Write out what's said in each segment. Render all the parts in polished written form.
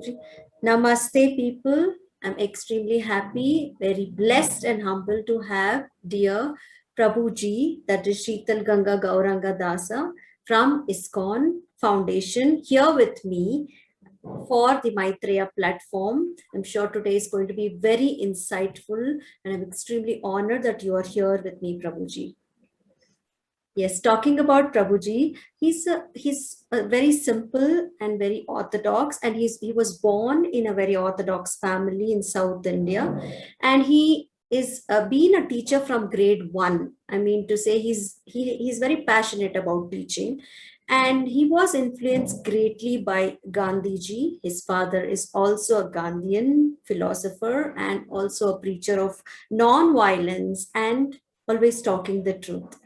Prabhuji. Namaste, people. I'm extremely happy, very blessed and humble to have dear Prabhuji, that is Sheetalanga Gauranga Dasa from ISKCON Foundation, here with me for the Maitreya platform. I'm sure today is going to be very insightful, and I'm extremely honored that you are here with me, Prabhuji. Yes, talking about Prabhuji, he's very simple and very orthodox, and he was born in a very orthodox family in South India, and he is been a teacher from grade one. I mean to say, he's very passionate about teaching, and he was influenced greatly by Gandhiji. His father is also a Gandhian philosopher and also a preacher of non-violence and always talking the truth.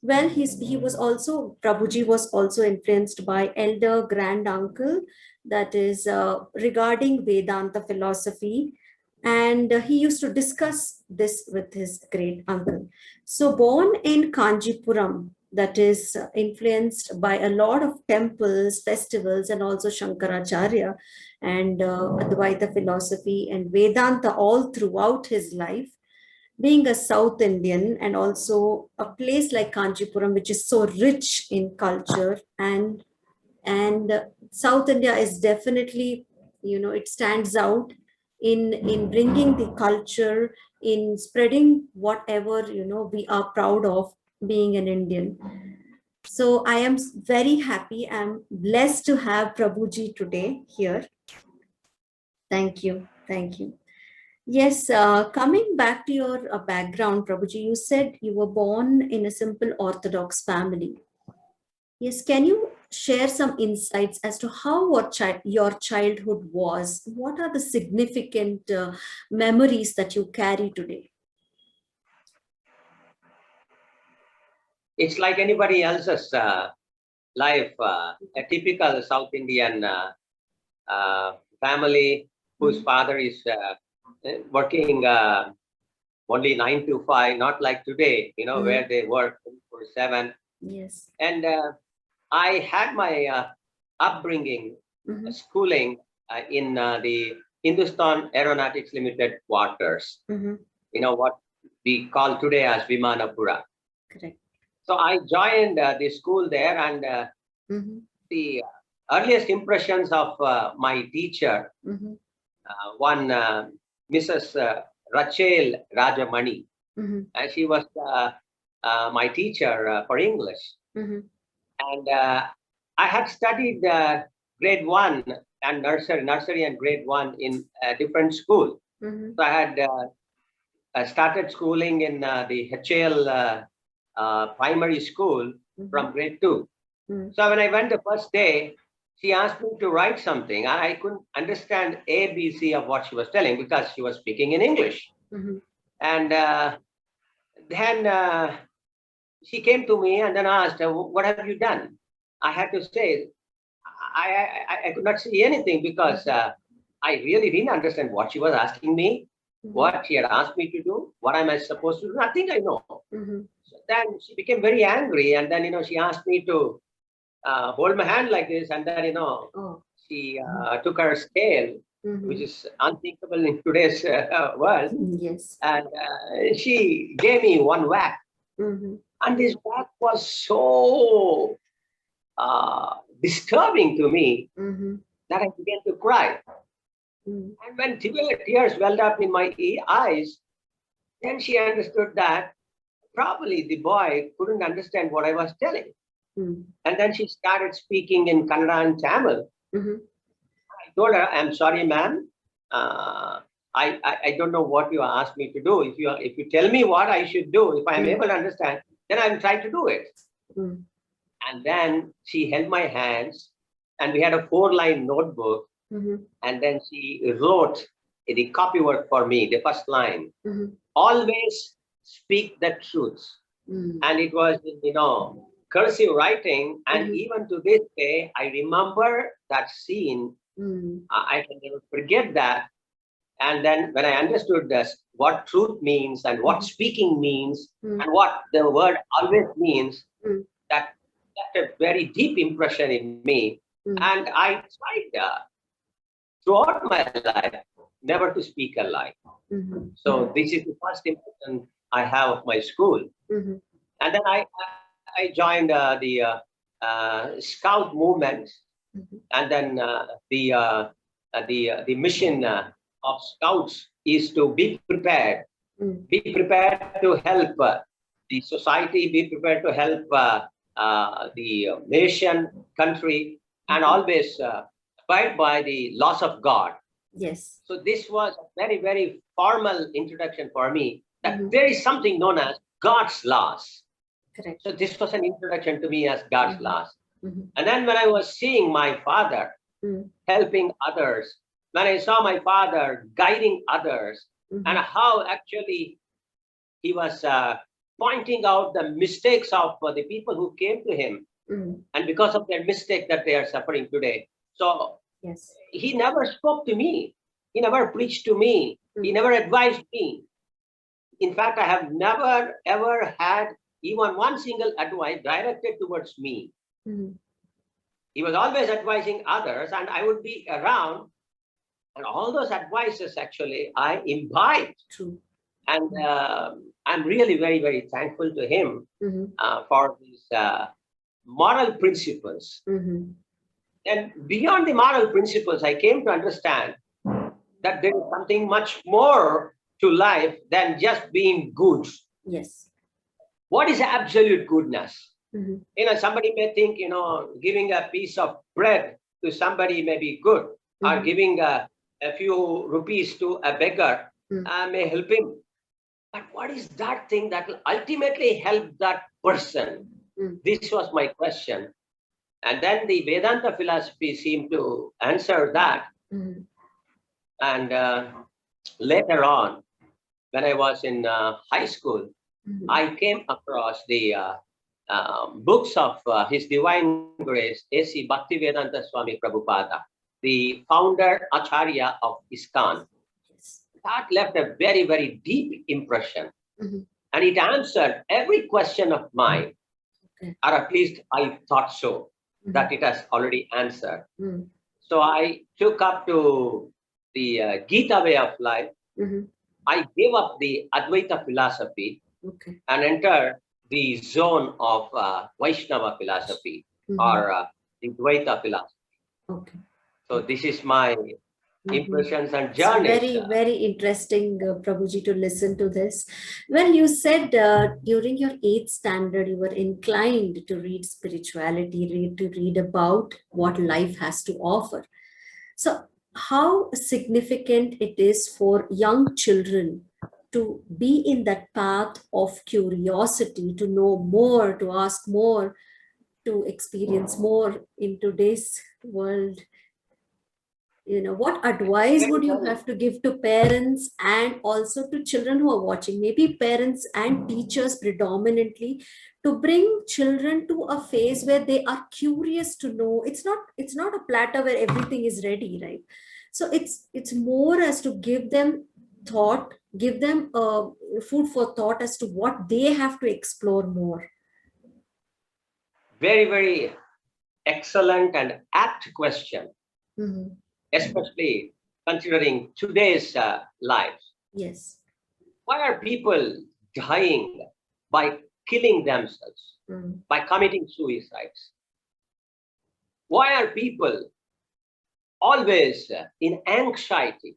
Well, he was also, Prabhuji was also influenced by elder grand uncle, that is regarding Vedanta philosophy. And he used to discuss this with his great uncle. So born in Kanjipuram, that is influenced by a lot of temples, festivals, and also Shankaracharya and Advaita philosophy and Vedanta all throughout his life. Being a South Indian and also a place like Kanchipuram, which is so rich in culture, and South India is definitely, it stands out in bringing the culture, in spreading whatever we are proud of being an Indian. So I am very happy. I'm blessed to have Prabhuji today here. Thank you. Thank you. Yes, coming back to your background, Prabhuji, you said you were born in a simple Orthodox family. Yes, can you share some insights as to how your childhood was? What are the significant memories that you carry today? It's like anybody else's life, a typical South Indian family whose father is working only 9 to 5, not like today, where they work 24/7. Yes. And I had my upbringing, schooling in the Hindustan Aeronautics Limited quarters. What we call today as Vimanapura. Correct. So I joined the school there, and the earliest impressions of my teacher, one Mrs. Rachel Rajamani, and she was my teacher for English. And I had studied grade 1 and nursery and grade 1 in a different school. So I had started schooling in the HL primary school from grade 2. So when I went the first day, she asked me to write something. I couldn't understand A, B, C of what she was telling because she was speaking in English. And then she came to me and then asked, what have you done? I had to say, I could not see anything because I really didn't understand what she was asking me, what she had asked me to do, what am I supposed to do? Nothing I know. So then she became very angry, and then she asked me to hold my hand like this, and then she took her scale, which is unthinkable in today's world. Yes. And she gave me one whack. And this whack was so disturbing to me that I began to cry. And when tears welled up in my eyes, then she understood that probably the boy couldn't understand what I was telling. And then she started speaking in Kannada and Tamil. I told her, I'm sorry, ma'am. I don't know what you asked me to do. If you tell me what I should do, if I'm able to understand, then I'm trying to do it. And then she held my hands, and we had a 4-line notebook. And then she wrote the copy work for me, the first line. Always speak the truth. And it was, cursive writing. And even to this day, I remember that scene. I can never forget that. And then when I understood what truth means and what speaking means and what the word always means, that left a very deep impression in me. And I tried throughout my life, never to speak a lie. So this is the first impression I have of my school. And then I joined the Scout movement, and then the mission of Scouts is to be prepared to help the society, be prepared to help the nation, country, and always abide by the laws of God. Yes. So this was a very, very formal introduction for me that there is something known as God's laws. Correct. So this was an introduction to me as God's laws. And then when I was seeing my father helping others, when I saw my father guiding others, and how actually he was pointing out the mistakes of the people who came to him, and because of their mistake that they are suffering today. So yes, he never spoke to me. He never preached to me. He never advised me. In fact, I have never ever had even one single advice directed towards me. He was always advising others, and I would be around, and all those advices actually I imbibed. True. And I'm really very, very thankful to him for these moral principles. And beyond the moral principles, I came to understand that there is something much more to life than just being good. Yes. What is absolute goodness? Somebody may think, giving a piece of bread to somebody may be good, or giving a few rupees to a beggar may help him. But what is that thing that will ultimately help that person? This was my question. And then the Vedanta philosophy seemed to answer that. And later on, when I was in high school, I came across the books of His Divine Grace, A.C. Bhaktivedanta Swami Prabhupada, the founder Acharya of ISKCON. That left a very, very deep impression. And it answered every question of mine, or at least I thought so, that it has already answered. So I took up to the Gita way of life. I gave up the Advaita philosophy and entered the zone of Vaishnava philosophy or the Dvaita philosophy. So this is my impressions and journeys. Very, very interesting, Prabhuji, to listen to this. Well, you said during your 8th standard, you were inclined to read spirituality, to read about what life has to offer. So how significant it is for young children to be in that path of curiosity, to know more, to ask more, to experience more in today's world. What advice would you have to give to parents and also to children who are watching, maybe parents and teachers predominantly, to bring children to a phase where they are curious to know? It's not a platter where everything is ready, right? So it's more as to give them thought, give them food for thought as to what they have to explore more. Very, very excellent and apt question. Especially considering today's lives. Yes. Why are people dying by killing themselves, by committing suicides? Why are people always in anxiety?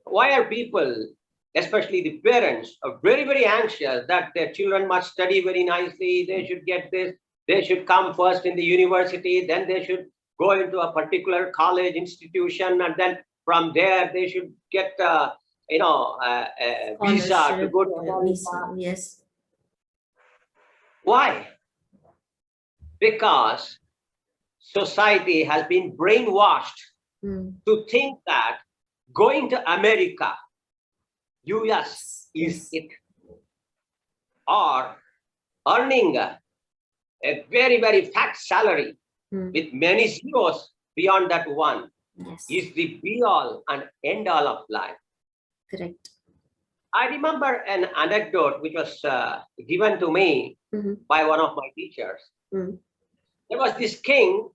Why are people, especially the parents, are very, very anxious that their children must study very nicely, they should get this, they should come first in the university, then they should go into a particular college institution, and then from there they should get a visa to go to America. Yes. Why? Because society has been brainwashed to think that going to America, US is it, or earning a very, very fat salary with many zeros beyond that one is the be-all and end-all of life. Correct. I remember an anecdote which was given to me by one of my teachers. There was this king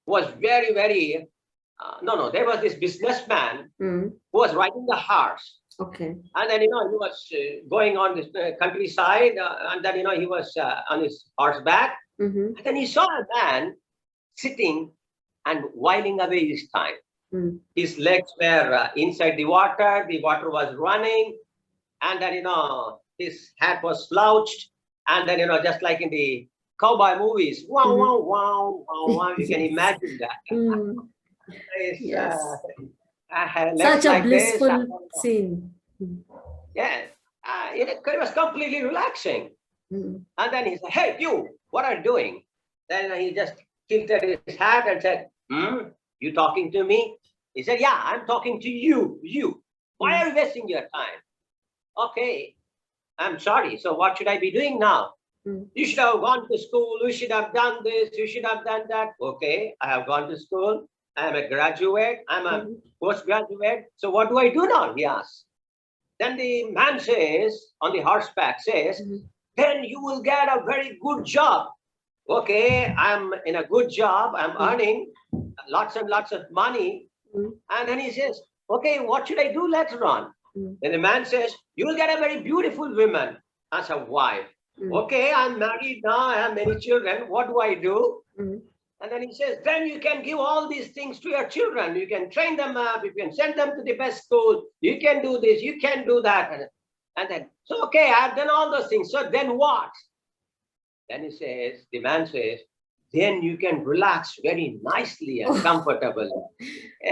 who was very, very no, there was this businessman who was riding the horse. Okay. And then, he was going on this countryside, and then, he was on his horseback. And then he saw a man sitting and whiling away his time. His legs were inside the water was running, and then, his hat was slouched, and then, just like in the cowboy movies, wow, wow, wow, wow, wow, you can imagine that. Yes. Such a blissful scene. Yeah, it was completely relaxing. And then he said, "Hey, you, what are you doing?" Then he just tilted his hat and said, "You talking to me?" He said, "Yeah, I'm talking to you. You. Why are you wasting your time?" "Okay, I'm sorry. So what should I be doing now?" "You should have gone to school. You should have done this. You should have done that." "Okay, I have gone to school. I am a graduate. I'm a postgraduate. So what do I do now?" he asked. Then the man says, on the horseback says, "Then you will get a very good job." "Okay, I'm in a good job. I'm earning lots and lots of money." And then he says, "Okay, what should I do later on?" Then the man says, "You will get a very beautiful woman as a wife." "Okay, I'm married now. I have many children. What do I do?" And then he says, "Then you can give all these things to your children. You can train them up. You can send them to the best school. You can do this. You can do that." And then, "So, okay, I've done all those things. So then what?" Then he says, the man says, "Then you can relax very nicely and comfortably."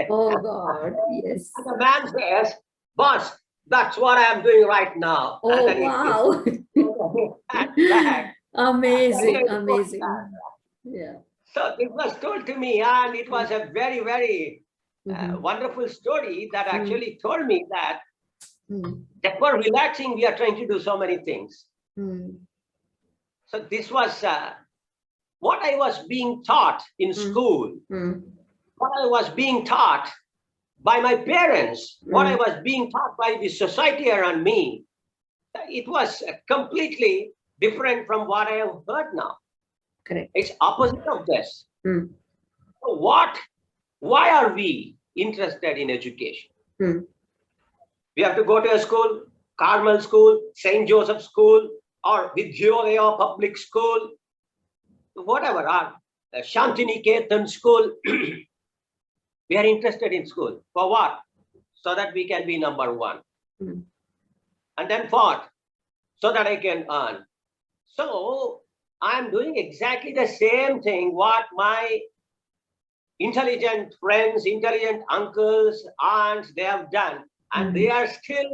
Oh, God, yes. And the man says, "Boss, that's what I'm doing right now." Oh, and wow. Amazing, amazing. Yeah. So it was told to me, and it was a very, very wonderful story that actually told me that for relaxing, we are trying to do so many things. So this was what I was being taught in school, what I was being taught by my parents, what I was being taught by the society around me. It was completely different from what I have heard now. Correct. It's opposite of this. So why are we interested in education? We have to go to a school, Carmel School, St. Joseph School, or Vidyodaya Public School, whatever, or Shantiniketan School. We are interested in school. For what? So that we can be number one. And then what? So that I can earn. So I'm doing exactly the same thing what my intelligent friends, intelligent uncles, aunts, they have done. And they are still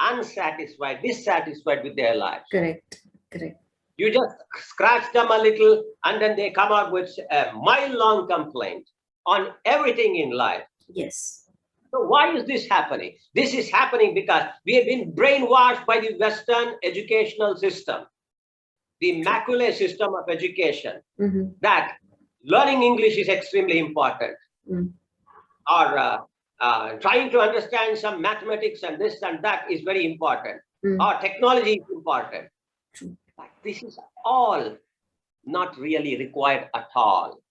unsatisfied, dissatisfied with their lives. Correct, correct. You just scratch them a little, and then they come up with a mile-long complaint on everything in life. Yes. So why is this happening? This is happening because we have been brainwashed by the Western educational system, the Macaulay system of education, that learning English is extremely important, or trying to understand some mathematics and this and that is very important, or technology is important. But this is all not really required at all.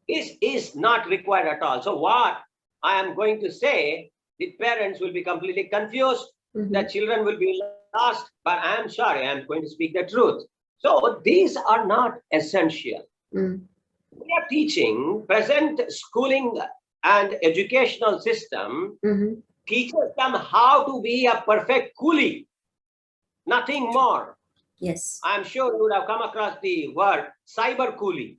This is not required at all. So what I am going to say, the parents will be completely confused, the children will be lost, but I am sorry, I am going to speak the truth. So these are not essential. We are teaching, present schooling and educational system teaches them how to be a perfect coolie, nothing more. Yes. I'm sure you would have come across the word cyber coolie.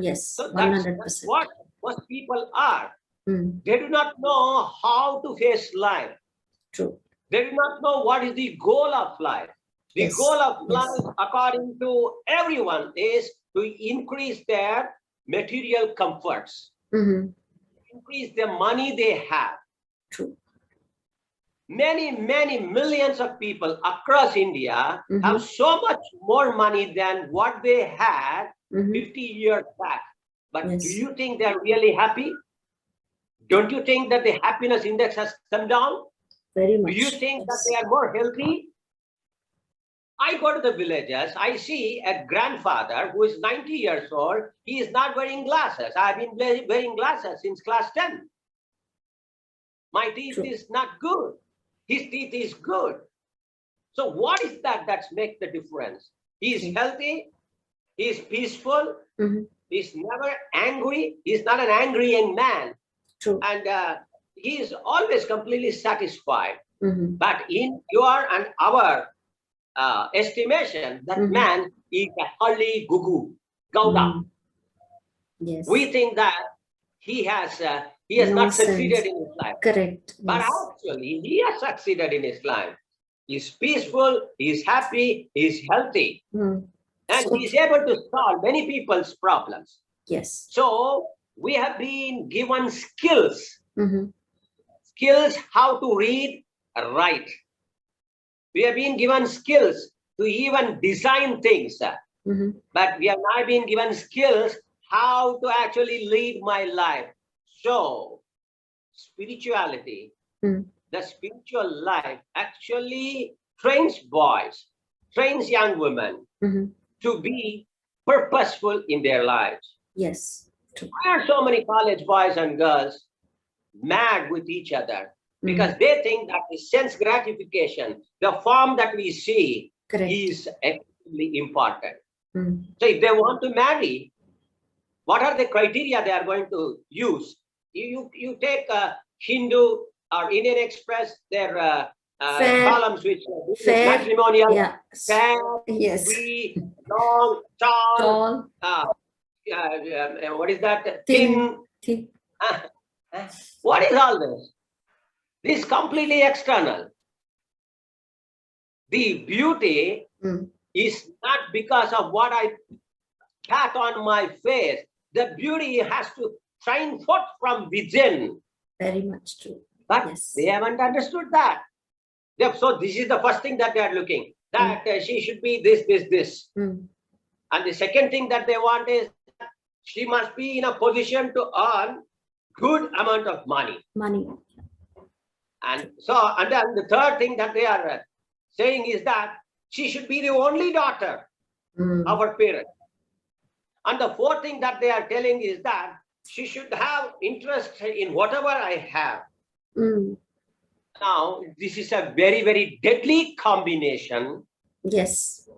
Yes, so 100%. that's what most people are. They do not know how to face life. True. They do not know what is the goal of life. The goal of life, according to everyone, is to increase their material comforts, increase the money they have. True. Many, many millions of people across India have so much more money than what they had 50 years back. But do you think they're really happy? Don't you think that the happiness index has come down? Very much. Do you think that they are more healthy? I go to the villages, I see a grandfather who is 90 years old. He is not wearing glasses. I've been wearing glasses since class 10. My teeth is not good. His teeth is good. So what is that makes the difference? He is healthy. He is peaceful. He's never angry. He's not an angry young man. True. And he is always completely satisfied. But in your and our estimation, that man is a Hali Gugu, Gauda. Yes. We think that he has not succeeded in his life. Correct. But actually, he has succeeded in his life. He's peaceful, he's happy, he's healthy. And he's able to solve many people's problems. Yes. So we have been given skills. Skills how to read, write. We have been given skills to even design things. But we have not been given skills how to actually lead my life. So spirituality, the spiritual life actually trains boys, trains young women to be purposeful in their lives. Yes. Why are so many college boys and girls mad with each other? Because they think that the sense gratification, the form that we see, is extremely important. So if they want to marry, what are the criteria they are going to use? You take Hindu or Indian Express, their columns which matrimonial, fair, free, long, tall. What is that? Thin. What is all this? This is completely external. The beauty is not because of what I pat on my face. The beauty has to shine forth from within. Very much true. But they haven't understood that. So this is the first thing that they are looking. That she should be this. And the second thing that they want is she must be in a position to earn good amount of money. And so, and then the third thing that they are saying is that she should be the only daughter of her parents. And the fourth thing that they are telling is that she should have interest in whatever I have. Now, this is a very, very deadly combination. Yes.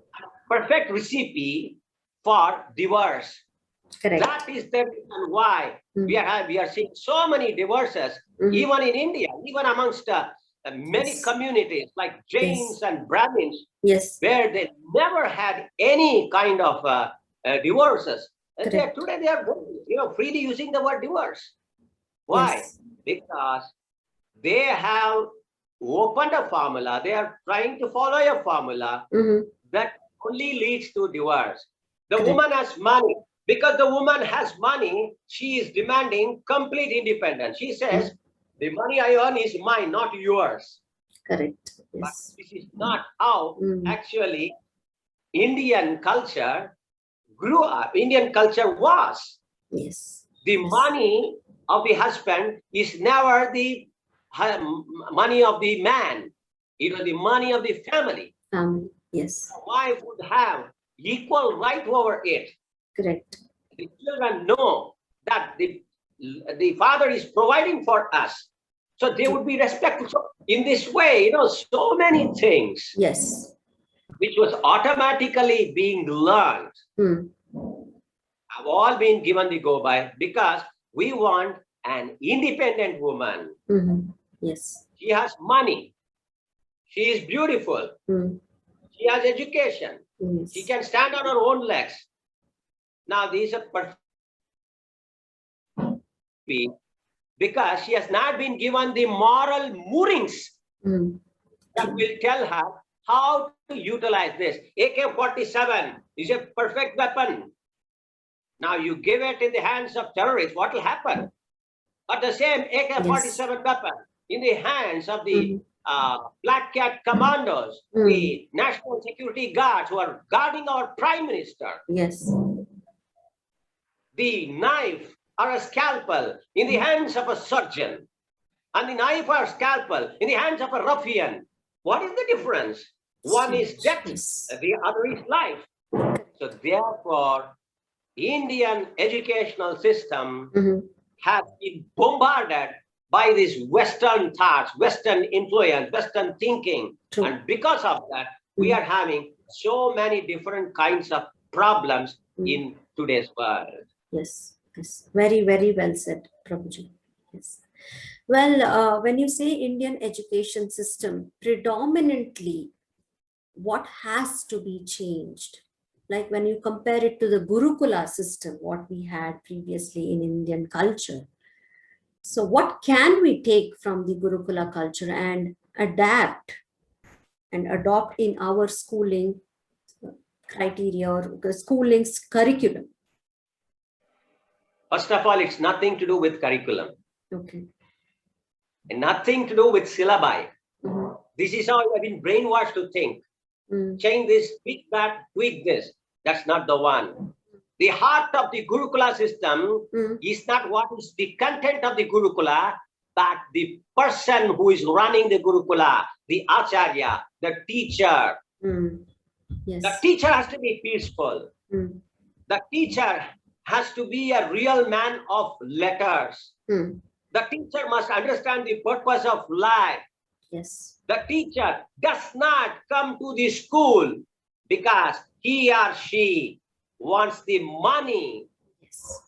Perfect recipe for divorce. Correct. That is the reason why we are seeing so many divorces, even in India, even amongst many communities like Jains and Brahmins, where they never had any kind of divorces. And today they are freely using the word divorce. Why? Because they have opened a formula. They are trying to follow a formula that only leads to divorce. The woman has money. Because the woman has money, she is demanding complete independence. She says, the money I earn is mine, not yours. Correct. Yes. But this is not how actually Indian culture grew up. Indian culture was. Yes. The money of the husband is never the money of the man. It was the money of the family. Yes. The wife would have equal right over it. Correct. The children know that the father is providing for us. So they would be respectful. So in this way, so many things. Yes. Which was automatically being learned. Have all been given the go by because we want an independent woman. Yes. She has money. She is beautiful. She has education. She can stand on her own legs. Now, these are perfect because she has not been given the moral moorings that will tell her how to utilize this. AK-47 is a perfect weapon. Now, you give it in the hands of terrorists, what will happen? But the same AK-47 weapon in the hands of the Black Cat commandos, the national security guards who are guarding our prime minister. Yes. The knife or a scalpel in the hands of a surgeon, and the knife or scalpel in the hands of a ruffian. What is the difference? One is death, Yes. the other is life. So therefore, Indian educational system has been bombarded by this Western thoughts, Western influence, Western thinking. True. And because of that, we are having so many different kinds of problems in today's world. Yes, yes. Very, very well said, Prabhuji. Yes. Well, when you say Indian education system, predominantly, what has to be changed? Like when you compare it to the Gurukula system, what we had previously in Indian culture. So what can we take from the Gurukula culture and adapt and adopt in our schooling criteria or the schooling's curriculum? First of all, it's nothing to do with curriculum. Okay. And nothing to do with syllabi. This is how you have been brainwashed to think. Change this, tweak that, tweak this. That's not the one. The heart of the Gurukula system is not what is the content of the Gurukula, but the person who is running the Gurukula, the Acharya, the teacher. Yes. The teacher has to be peaceful. The teacher has to be a real man of letters. The teacher must understand the purpose of life. Yes. The teacher does not come to the school because he or she wants the money. Yes.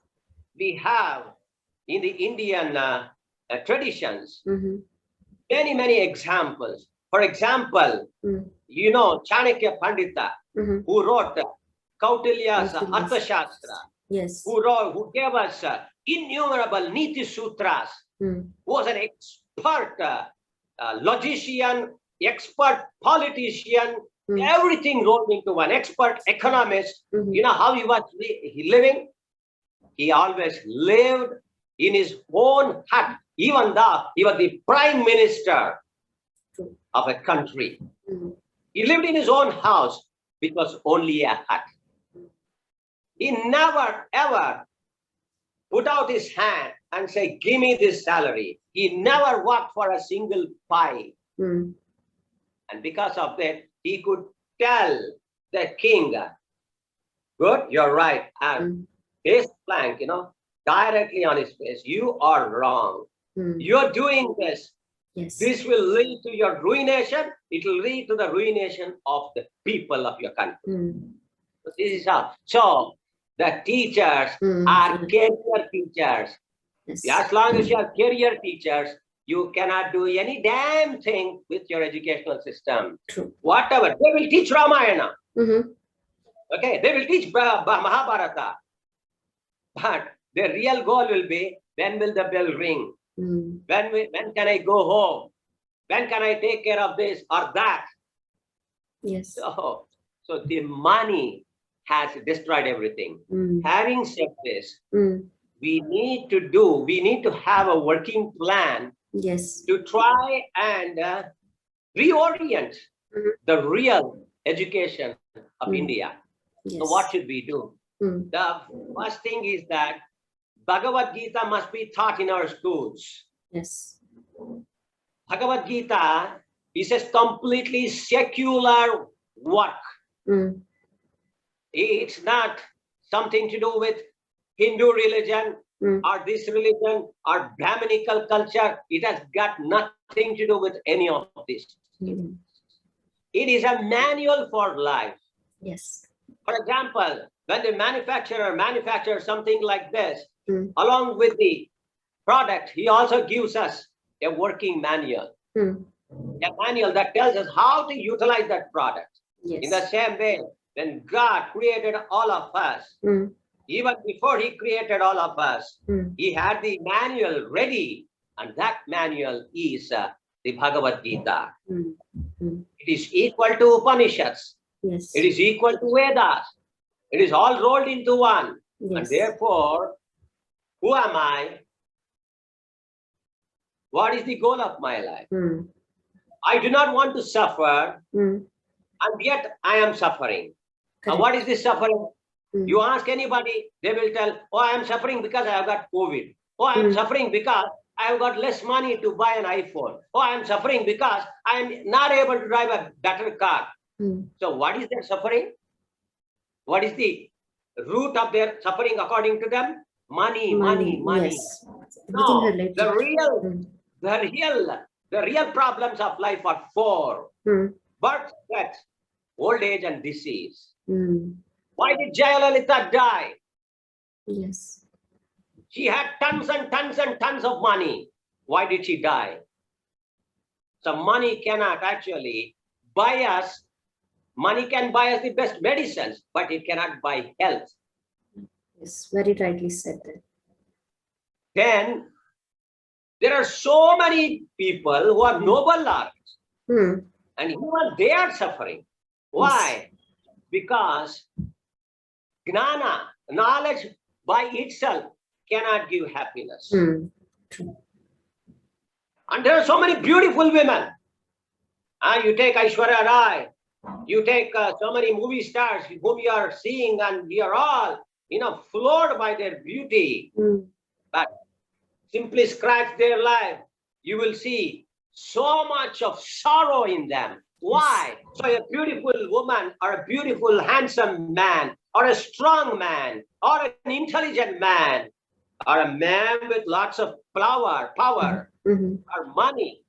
We have in the Indian traditions many, many examples. For example, you know Chanakya Pandita, who wrote Kautilya's Arthashastra, yes, who gave us innumerable Niti Sutras, was an expert logician, expert politician, everything rolled into one, expert economist. You know how he was living? He always lived in his own hut, even though he was the prime minister of a country. He lived in his own house, which was only a hut. He never ever put out his hand and say, give me this salary. He never worked for a single pie. And because of that, he could tell the king, good, you're right. And face blank, you know, directly on his face, you are wrong. You're doing this. yes, This will lead to your ruination. It will lead to the ruination of the people of your country. This is how. So the teachers are career teachers. yes. As long as you are career teachers, you cannot do any damn thing with your educational system. True. Whatever. They will teach Ramayana. Okay, they will teach Mahabharata. But the real goal will be, when will the bell ring? When can I go home? When can I take care of this or that? Yes. So the money has destroyed everything. Having said this, we need to have a working plan, yes, to try and reorient the real education of India. yes. So what should we do? The first thing is that Bhagavad Gita must be taught in our schools. Yes. Bhagavad Gita is a completely secular work. It's not something to do with Hindu religion or this religion or Brahminical culture. It has got nothing to do with any of this. It is a manual for life. Yes. For example, when the manufacturer manufactures something like this, along with the product, he also gives us a working manual. A manual that tells us how to utilize that product. Yes. In the same way, when God created all of us, even before he created all of us, he had the manual ready, and that manual is the Bhagavad Gita. It is equal to Upanishads. Yes. It is equal to Vedas. It is all rolled into one. Yes. And therefore, who am I? What is the goal of my life? I do not want to suffer, and yet I am suffering. And what is this suffering? You ask anybody, they will tell, oh, I am suffering because I have got COVID. Oh, I am suffering because I have got less money to buy an iPhone. Oh, I am suffering because I am not able to drive a better car. So what is their suffering? What is the root of their suffering according to them? Money. Yes. No, the real problems of life are four. Birth, death, old age, and disease. Why did Jayalalitha die? Yes. She had tons and tons and tons of money. Why did she die? So money cannot actually buy us. Money can buy us the best medicines, but it cannot buy health. Yes, very rightly said that. Then there are so many people who are noble hearts, and even they are suffering. Why? Yes. Because gnana, knowledge by itself, cannot give happiness. True. And there are so many beautiful women. You take Aishwarya Rai, you take so many movie stars whom you are seeing, and we are all, floored by their beauty. But simply scratch their life, you will see so much of sorrow in them. Why? So a beautiful woman or a beautiful, handsome man or a strong man or an intelligent man or a man with lots of power or money,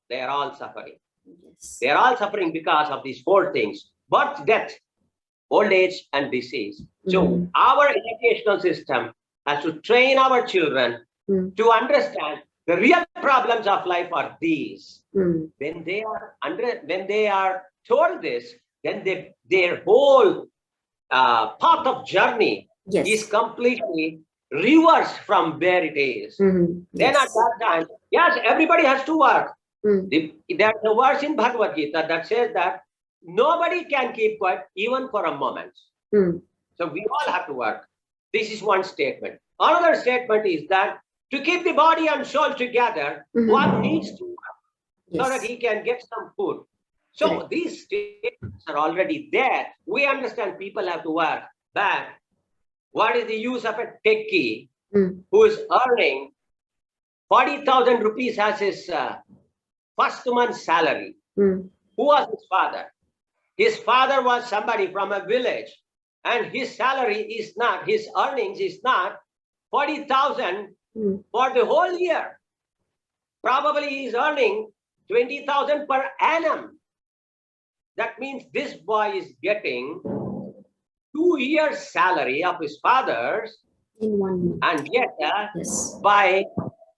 they are all suffering. Yes. They are all suffering because of these four things: birth, death, old age, and disease. So our educational system has to train our children to understand the real problems of life are these. When they are told this, then their whole path of journey is completely reversed from where it is. Then at that time, yes, everybody has to work. There's a verse in Bhagavad Gita that says that nobody can keep quiet even for a moment. So we all have to work. This is one statement. Another statement is that to keep the body and soul together, one needs to work so that he can get some food. So these statements are already there. We understand people have to work. But what is the use of a techie who is earning 40,000 rupees as his first month's salary? Who was his father? His father was somebody from a village, and his salary is not, his earnings is not 40,000 for the whole year. Probably he is earning 20,000 per annum. That means this boy is getting 2 years' salary of his father's in 1 month. And yet, by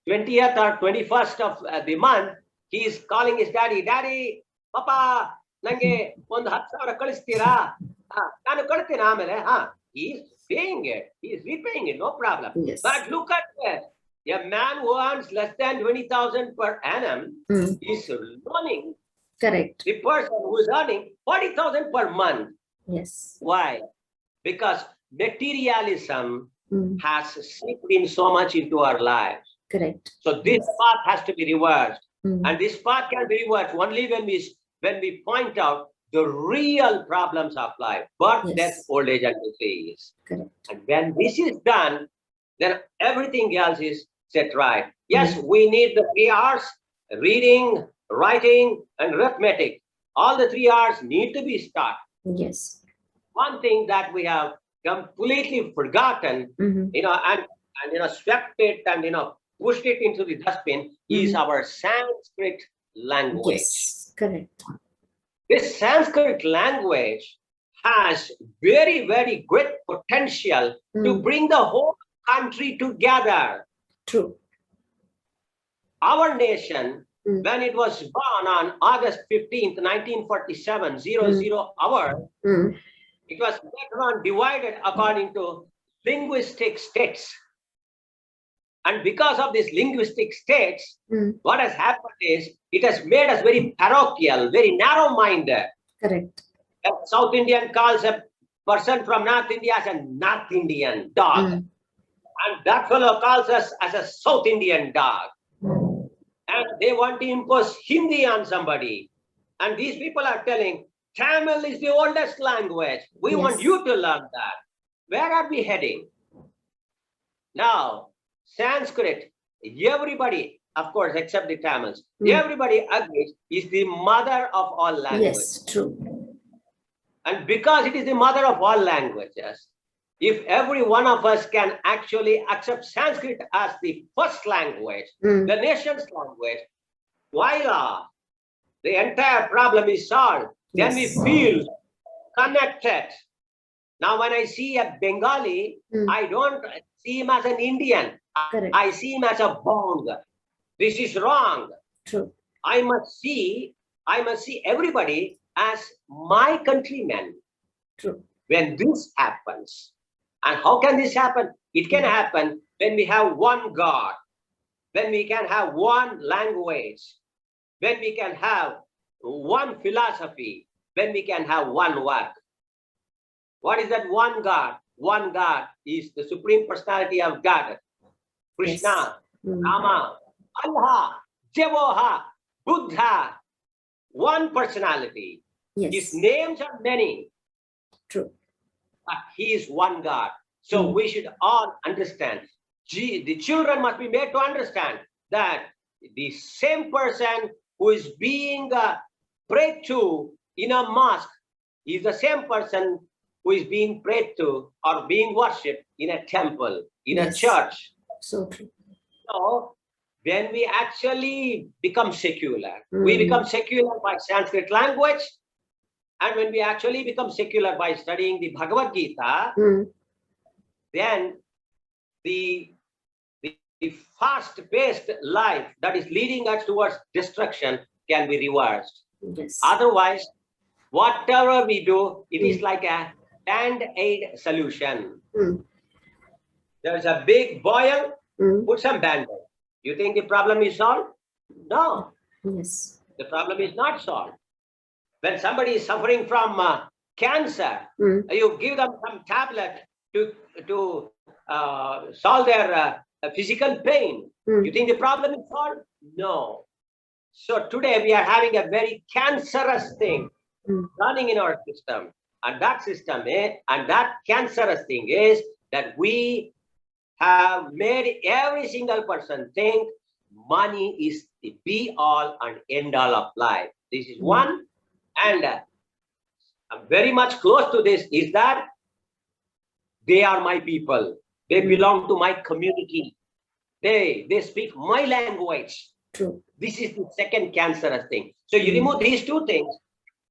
20th or 21st of the month, he is calling his daddy, "Daddy, Papa, nange ಒಂದು 10,000 ಕಳಿಸ್ತೀರಾ? ನಾನು ಕಳ್ತೀನಿ ಆಮೇಲೆ." He is paying it. He is repaying it, no problem. Yes. But look at this. A man who earns less than 20,000 per annum is loaning the person who is earning 40,000 per month. Yes. Why? Because materialism has seeped in so much into our lives. Correct. So this path has to be reversed. And this path can be reversed only when we point out the real problems of life: birth, death, old age, and disease. Correct. And when this is done, then everything else is set right. Yes, we need the 3 R's: reading, writing, and arithmetic. All the 3 R's need to be taught. Yes. One thing that we have completely forgotten, and swept it and pushed it into the dustbin is our Sanskrit language. Yes, correct. This Sanskrit language has very, very great potential to bring the whole country together. True. Our nation, when it was born on August 15th, 1947, 00 hour, it was later on divided according to linguistic states. And because of these linguistic states, what has happened is it has made us very parochial, very narrow-minded. Correct. A South Indian calls a person from North India as a North Indian dog. And that fellow calls us as a South Indian dog. And they want to impose Hindi on somebody. And these people are telling, Tamil is the oldest language. We want you to learn that. Where are we heading? Now, Sanskrit, everybody, of course, except the Tamils. Everybody agrees is the mother of all languages. Yes, true. And because it is the mother of all languages, if every one of us can actually accept Sanskrit as the first language, the nation's language, voila, the entire problem is solved. Then we feel connected. Now, when I see a Bengali, I don't see him as an Indian. Correct. I see him as a Bong. This is wrong. True. I must see everybody as my countrymen. True. When this happens, and how can this happen? It can happen when we have one God, when we can have one language, when we can have one philosophy, when we can have one work. What is that one God? One God is the Supreme Personality of God. Krishna, Rama, Allah, Jehovah, Buddha. One personality. Yes. His names are many. True. But he is one God. So we should all understand. The children must be made to understand that the same person who is being prayed to in a mosque is the same person who is being prayed to or being worshipped in a temple, in a church. So true. So when we actually become secular, we become secular by Sanskrit language. And when we actually become secular by studying the Bhagavad Gita, then the fast-paced life that is leading us towards destruction can be reversed. Yes. Otherwise, whatever we do, it is like a band-aid solution. There's a big boil, put some band-aid. You think the problem is solved? No. Yes. The problem is not solved. When somebody is suffering from cancer, you give them some tablet to solve their physical pain. You think the problem is solved? No. So today we are having a very cancerous thing running in our system. And that system and that cancerous thing is that we have made every single person think money is the be-all and end-all of life. This is one. And I'm very much close to this is that they are my people. They belong to my community. They speak my language. True. This is the second cancerous thing. So you remove these two things,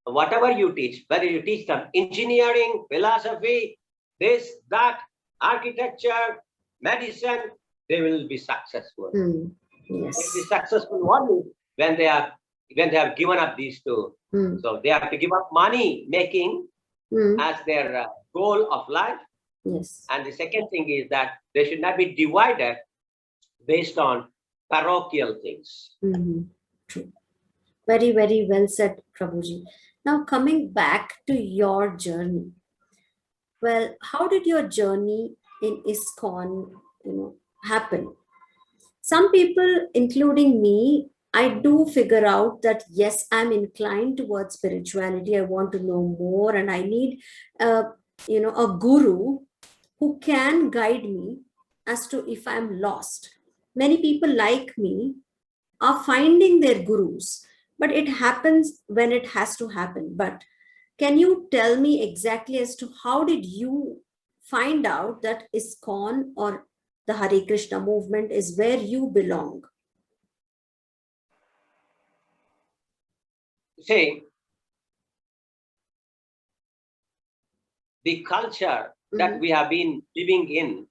whatever you teach, whether you teach them engineering, philosophy, this, that, architecture, medicine, they will be successful. Yes. They will be successful only when they have given up these two. So they have to give up money making as their goal of life. Yes. And the second thing is that they should not be divided based on parochial things. True. Very, very well said, Prabhuji. Now coming back to your journey. Well, how did your journey in ISKCON, happen? Some people, including me, I do figure out that, yes, I'm inclined towards spirituality. I want to know more, and I need, a guru who can guide me as to if I'm lost. Many people like me are finding their gurus, but it happens when it has to happen. But can you tell me exactly as to how did you find out that ISKCON or the Hare Krishna movement is where you belong? See, the culture that we have been living in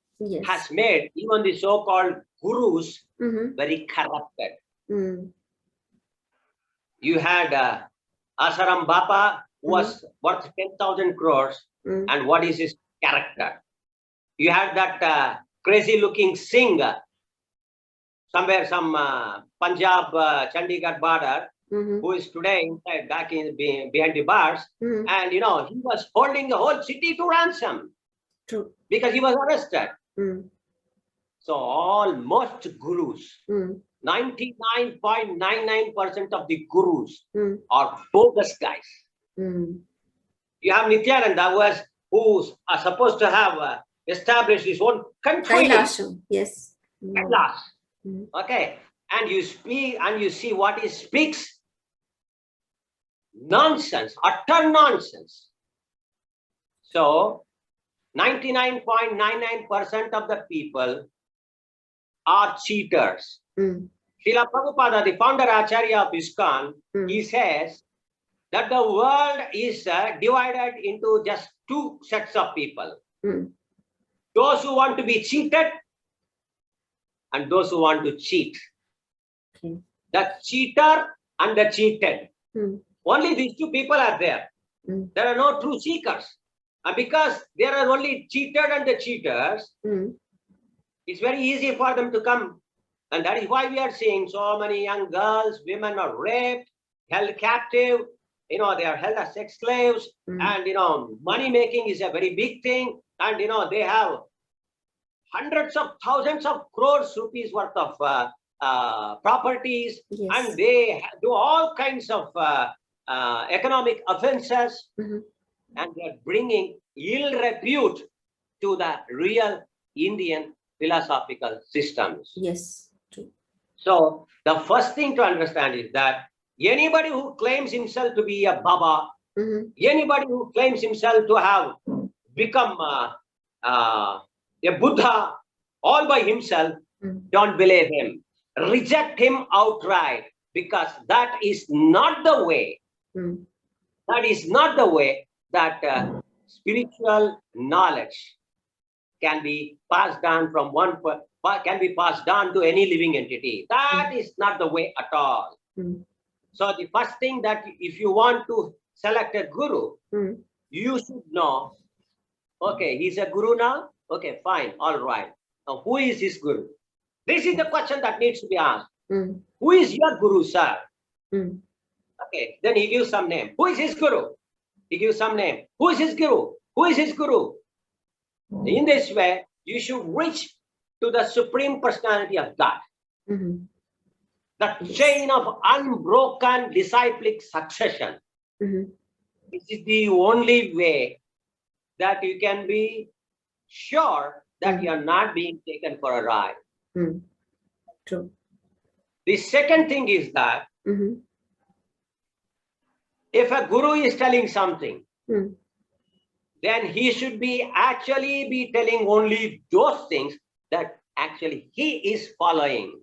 has made even the so-called gurus very corrupted. You had Asaram Bapa, who was worth 10,000 crores, and what is his character? You had that crazy-looking singer, somewhere, some Punjab, Chandigarh border, who is today inside, back in behind the bars, and he was holding the whole city to ransom. True. Because he was arrested. So almost gurus, 99.99% of the gurus are bogus guys. You have Nityananda, who are supposed to have established his own country. Kailasham, yes. Kailash. Okay. and you speak and you see what he speaks, nonsense, utter nonsense. So 99.99% of the people are cheaters. Srila Prabhupada, the founder Acharya of ISKCON, he says that the world is divided into just two sets of people. Those who want to be cheated and those who want to cheat. The cheater and the cheated. Only these two people are there. There are no true seekers. And because there are only cheated and the cheaters, it's very easy for them to come. And that is why we are seeing so many young girls, women are raped, held captive, they are held as sex slaves, and money making is a very big thing, and they have hundreds of thousands of crores rupees worth of properties, and they do all kinds of economic offenses, and they're bringing ill repute to the real Indian philosophical systems. Yes, true. So the first thing to understand is that anybody who claims himself to be a Baba, anybody who claims himself to have become a Buddha all by himself, don't believe him. Reject him outright, because that is not the way. That is not the way that spiritual knowledge can be passed down from can be passed down to any living entity. That is not the way at all. So the first thing, that if you want to select a guru, you should know, okay, he's a guru now? Okay, fine, all right. Now, who is his guru? This is the question that needs to be asked. Who is your guru, sir? Okay, then he gives some name. Who is his guru? He gives some name. Who is his guru? Who is his guru? In this way, you should reach to the Supreme Personality of God. The chain of unbroken disciplic succession. This is the only way that you can be sure that you are not being taken for a ride. True. The second thing is that if a guru is telling something, then he should actually be telling only those things that actually he is following.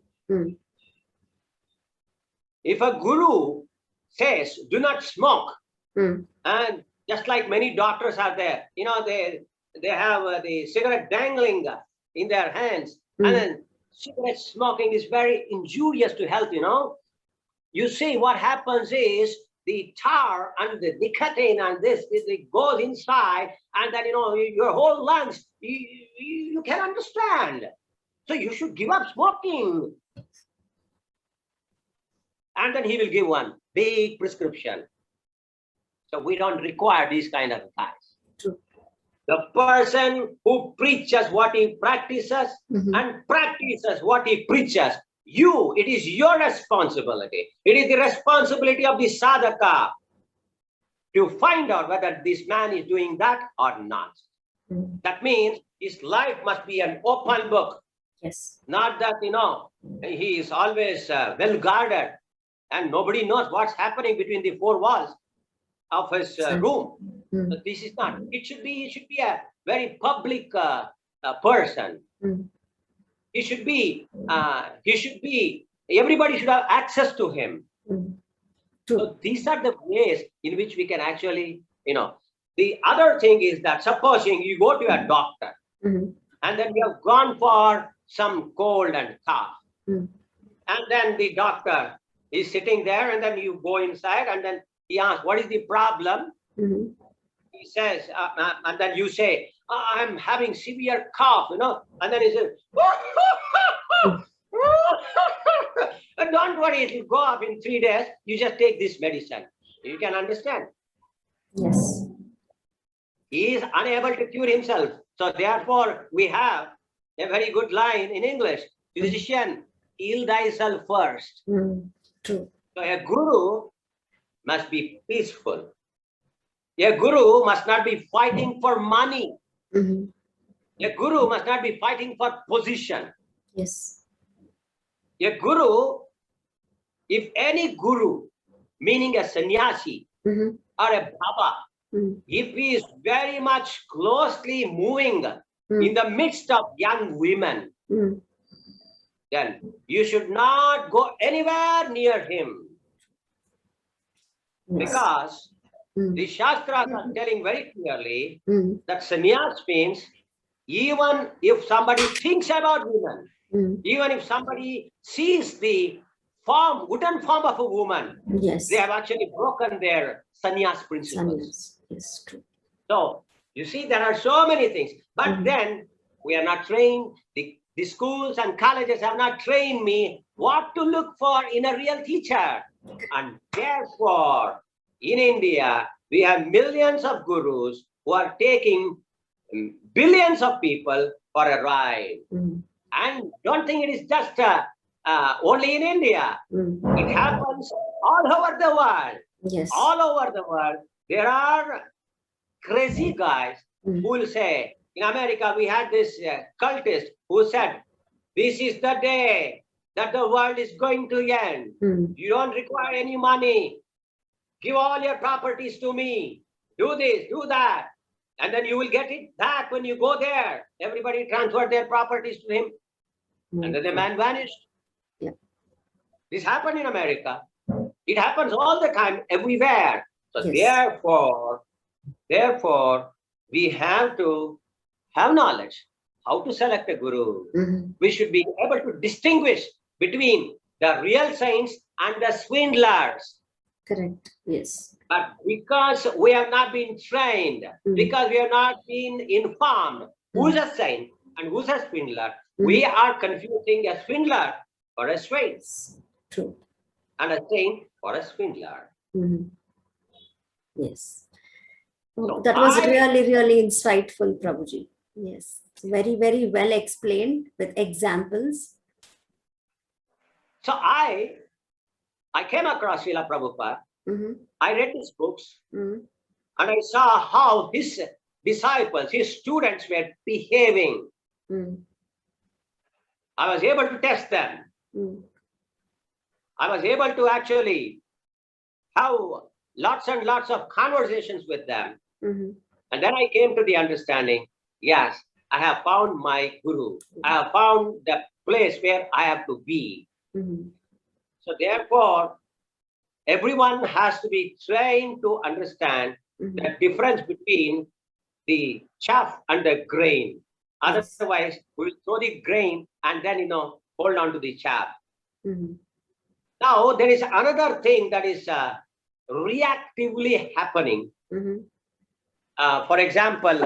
If a guru says, do not smoke, and just like many doctors are there, they have the cigarette dangling in their hands, and then cigarette smoking is very injurious to health, You see, what happens is the tar and the nicotine and it goes inside, and then, your whole lungs, you can understand. So you should give up smoking. And then he will give one big prescription. So we don't require these kind of advice. True. The person who preaches what he practices and practices what he preaches, it is your responsibility. It is the responsibility of the sadhaka to find out whether this man is doing that or not. That means his life must be an open book. Yes. Not that, he is always well guarded and nobody knows what's happening between the four walls of his room. So this is not. He should be a very public person. He should be. Everybody should have access to him. So these are the ways in which we can actually, The other thing is that supposing you go to a doctor and then you have gone for some cold and cough, and then the doctor is sitting there, and then you go inside, and then he asks, what is the problem? He says, and then you say, I'm having severe cough, and then he says, don't worry, it will go up in 3 days. You just take this medicine. You can understand. Yes. He is unable to cure himself. So therefore, we have a very good line in English. Physician, heal thyself first. True. So a guru must be peaceful. A guru must not be fighting for money. A guru must not be fighting for position. Yes. A guru, if any guru, meaning a sannyasi or a baba, if he is very much closely moving in the midst of young women, then you should not go anywhere near him. Yes. Because the Shastras are telling very clearly that sannyas means even if somebody thinks about women, even if somebody sees the form, wooden form of a woman, Yes. they have actually broken their sannyas principles. Sannyas. Yes, true. So, you see, there are so many things. But then, we are not trained. The schools and colleges have not trained me what to look for in a real teacher. And therefore, in India, we have millions of gurus who are taking billions of people for a ride. And don't think it is just only in India. It happens all over the world. Yes. All over the world, there are crazy guys who will say, in America, we had this cultist who said, this is the day that the world is going to end. You don't require any money. Give all your properties to me. Do this, do that. And then you will get it back when you go there. Everybody transferred their properties to him. And then the man vanished. Yeah. This happened in America. It happens all the time, everywhere. So Yes. therefore, we have to have knowledge how to select a guru. We should be able to distinguish between the real saints and the swindlers. Correct. Yes. But because we have not been trained, because we have not been informed who's a saint and who's a swindler, we are confusing a swindler for a saint. True. And a saint for a swindler. Yes. Oh, that was really, really insightful, Prabhuji. Yes. Very, very well explained with examples. So I came across Srila Prabhupada. I read his books and I saw how his disciples, his students were behaving. I was able to test them. I was able to actually have lots and lots of conversations with them. And then I came to the understanding, yes, I have found my guru. I have found the place where I have to be. So therefore, everyone has to be trained to understand the difference between the chaff and the grain. Otherwise, we will throw the grain and then, hold on to the chaff. Now, there is another thing that is reactively happening. For example,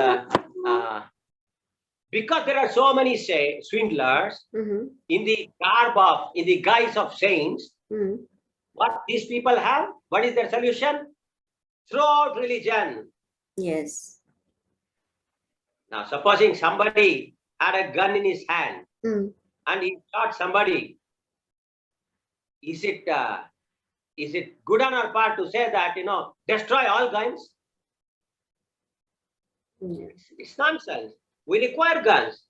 because there are so many swindlers in the guise of saints, what these people have, what is their solution? Throw out religion. Yes. Now, supposing somebody had a gun in his hand and he shot somebody, is it good on our part to say that, destroy all guns? It's nonsense. We require guns.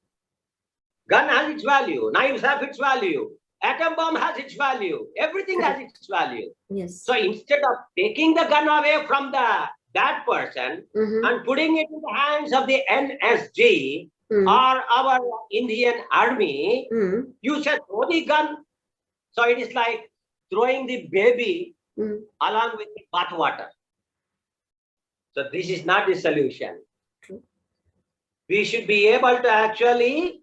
Gun has its value. Knives have its value. Atom bomb has its value. Everything has its value. Yes. So instead of taking the gun away from that person and putting it in the hands of the NSG or our Indian army, you said throw the gun. So it is like throwing the baby along with the bath water. So this is not the solution. True. We should be able to actually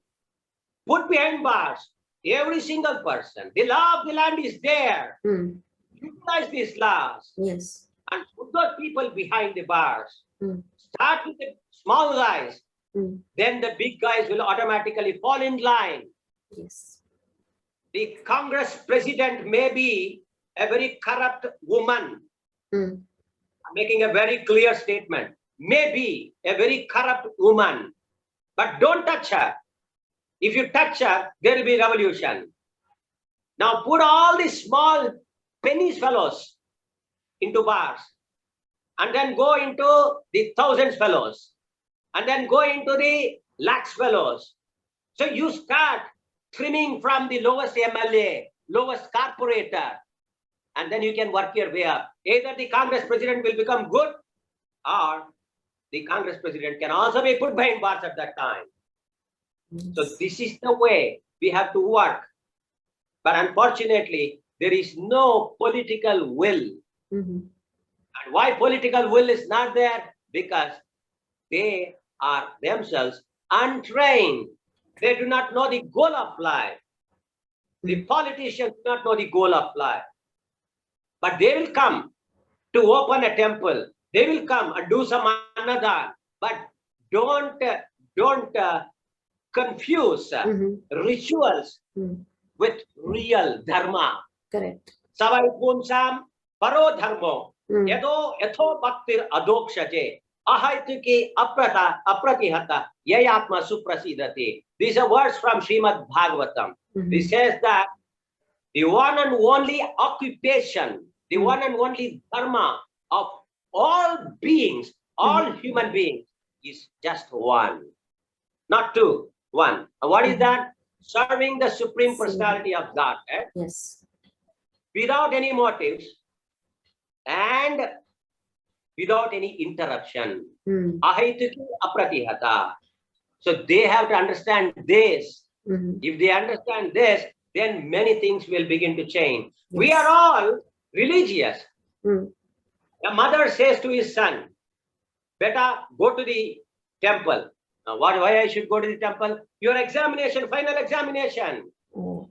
put behind bars every single person. The law of the land is there. Utilize these laws. Yes. And put those people behind the bars. Start with the small guys. Then the big guys will automatically fall in line. Yes. The Congress president may be a very corrupt woman. I'm making a very clear statement. May be a very corrupt woman. But don't touch her. If you touch her, there will be revolution. Now put all these small pennies fellows into bars. And then go into the thousands fellows. And then go into the lakhs fellows. So you start trimming from the lowest MLA, lowest corporator, and then you can work your way up. Either the Congress president will become good, or the Congress president can also be put behind bars at that time. So this is the way we have to work. But unfortunately, there is no political will. And why political will is not there? Because they are themselves untrained. They do not know the goal of life. The politicians do not know the goal of life. But they will come to open a temple. They will come and do some another. But don't confuse rituals with real dharma. Correct. Savai punsam paro dharmo yatho bhaktir adokshate ahaituki apratihata yayatma suprasidati. These are words from Srimad Bhagavatam. This says that the one and only occupation, the one and only dharma of all beings, all human beings, is just one, not two, one. And what is that? Serving the Supreme Personality of God. Yes. Without any motives and without any interruption. Ahaituki apratihata. So they have to understand this. If they understand this, then many things will begin to change. Yes. We are all religious. The mother says to his son, "Beta, go to the temple." Now, why I should go to the temple? Your examination, final examination. So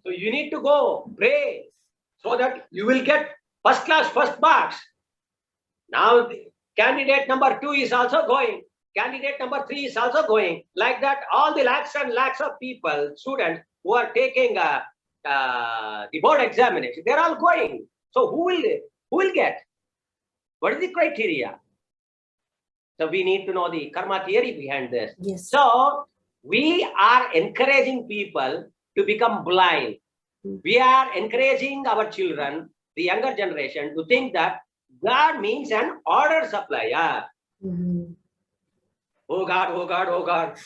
you need to go pray so that you will get first class, first marks. Now, the candidate number 2 is also going. Candidate number 3 is also going. Like that, all the lakhs and lakhs of people, students who are taking the board examination, they're all going. So who will get? What is the criteria? So we need to know the karma theory behind this. Yes. So we are encouraging people to become blind. We are encouraging our children, the younger generation, to think that God means an order supplier. Oh God, oh God, oh God.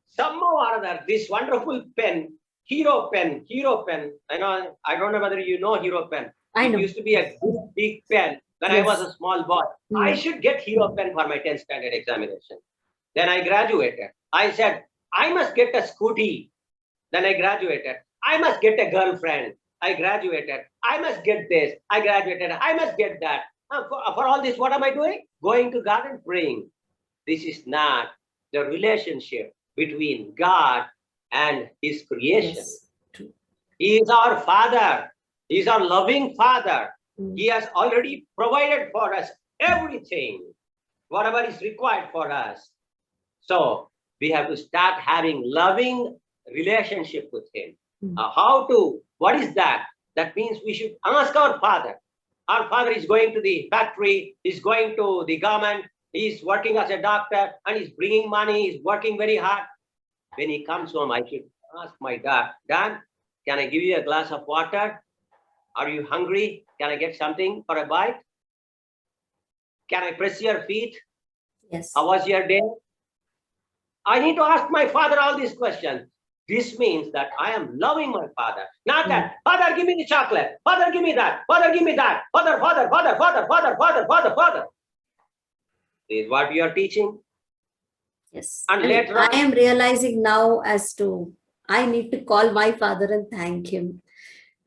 Somehow or other, this wonderful pen, hero pen. I don't know whether you know hero pen. It used to be a big pen when I was a small boy. I should get hero pen for my 10th standard examination. Then I graduated. I said, I must get a scooty. Then I graduated. I must get a girlfriend. I graduated. I must get this. I graduated. I must get that. For all this, what am I doing? Going to God and praying. This is not the relationship between God and His creation. Yes. He is our Father. He is our loving Father. He has already provided for us everything, whatever is required for us. So we have to start having loving relationship with Him. What is that? That means we should ask our Father. Our Father is going to the factory, he's going to the government, he's working as a doctor, and he's bringing money, he's working very hard. When he comes home, I should ask my dad, "Dad, can I give you a glass of water? Are you hungry? Can I get something for a bite? Can I press your feet? Yes. How was your day?" I need to ask my father all these questions. This means that I am loving my father. Not that, "Father, give me the chocolate. Father, give me that. Father, give me that. Father. This is what we are teaching. Yes. And later on, I am realizing now as to I need to call my father and thank him.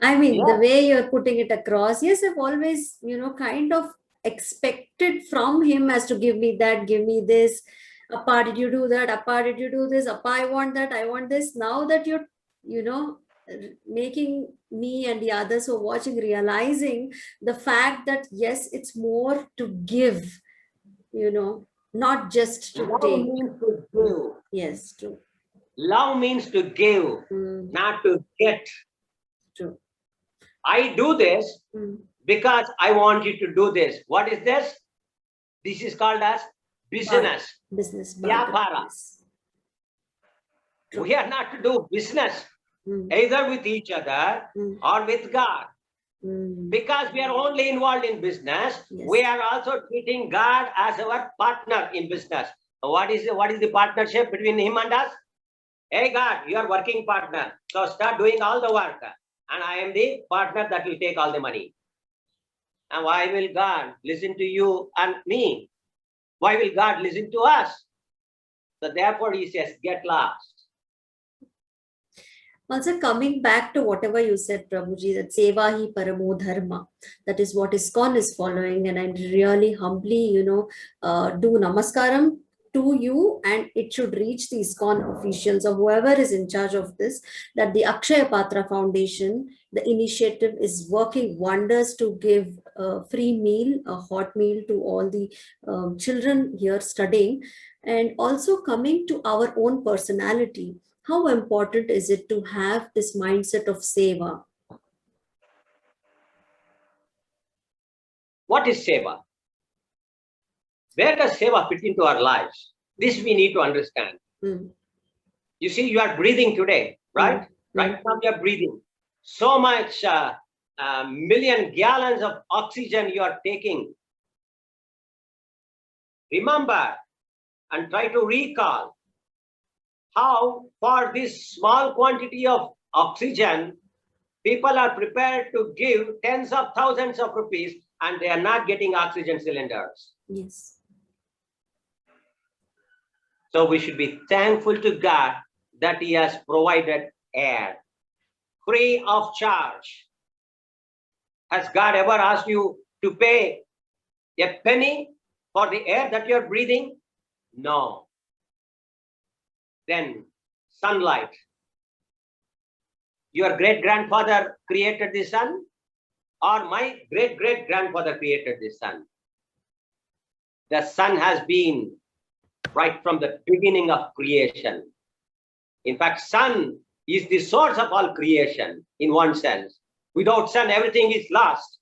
I mean, the way you're putting it across, yes, I've always, kind of expected from him as to give me that, give me this. Appa, did you do that? Appa, did you do this? Appa, I want that, I want this. Now that you're, making me and the others who are watching realizing the fact that, yes, it's more to give, not just to take. Love means to give. Yes, true. Love means to give, not to get. True. I do this because I want you to do this. What is this? This is called as business. Business. Vyapara. We are not to do business either with each other or with God. Because we are only involved in business, we are also treating God as our partner in business. What is the partnership between Him and us? Hey God, you are working partner. So start doing all the work. And I am the partner that will take all the money. And why will God listen to you and me? Why will God listen to us? So therefore he says, get lost. Also, coming back to whatever you said, Prabhuji, that Seva hi paramo dharma, that is what ISKCON is following, and I really humbly, do namaskaram to you, and it should reach the ISKCON officials or whoever is in charge of this, that the Akshaya Patra Foundation, the initiative is working wonders to give a free meal, a hot meal to all the children here studying, and also coming to our own personality. How important is it to have this mindset of Seva? What is Seva? Where does Seva fit into our lives? This we need to understand. You see, you are breathing today, right? Right now you are breathing. So much million gallons of oxygen you are taking. Remember and try to recall how for this small quantity of oxygen, people are prepared to give tens of thousands of rupees and they are not getting oxygen cylinders. Yes. So we should be thankful to God that he has provided air free of charge. Has God ever asked you to pay a penny for the air that you are breathing? No. Then sunlight. Your great-grandfather created the sun, or my great-great-grandfather created the sun? The sun has been right from the beginning of creation. In fact, sun is the source of all creation in one sense. Without sun, everything is lost.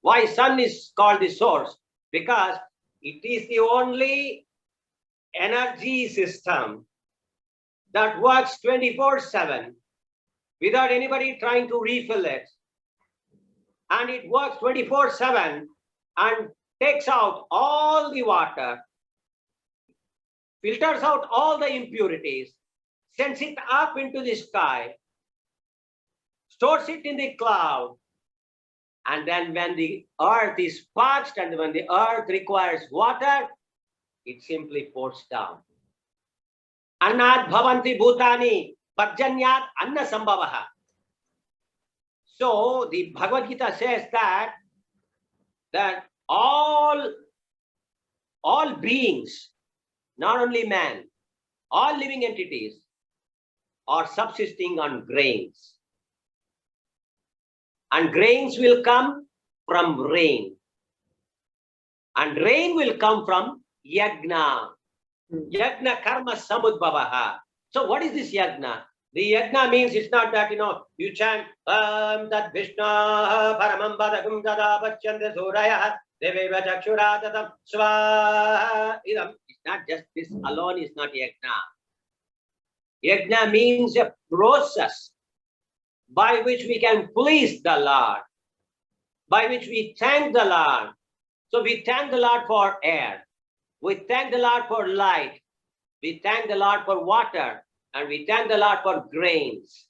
Why sun is called the source? Because it is the only energy system that works 24/7 without anybody trying to refill it. And it works 24/7 and takes out all the water, filters out all the impurities, sends it up into the sky, stores it in the cloud, and then when the earth is parched and when the earth requires water, it simply pours down. Annat bhavanti bhutani parjanyat anna sambhavaha. So the Bhagavad Gita says that all beings, not only man, all living entities are subsisting on grains. And grains will come from rain. And rain will come from yagna. Yagna karma samudbhavaha. So what is this yagna? The yagna means it's not that, you chant, Tat Vishna Paramam Badagum Dada Pachanda Suraya Deveva Chakshuratatam Swa. It's not just this alone, is not yagna. Yagna means a process by which we can please the Lord, by which we thank the Lord. So we thank the Lord for air. We thank the Lord for light. We thank the Lord for water. And we thank the Lord for grains.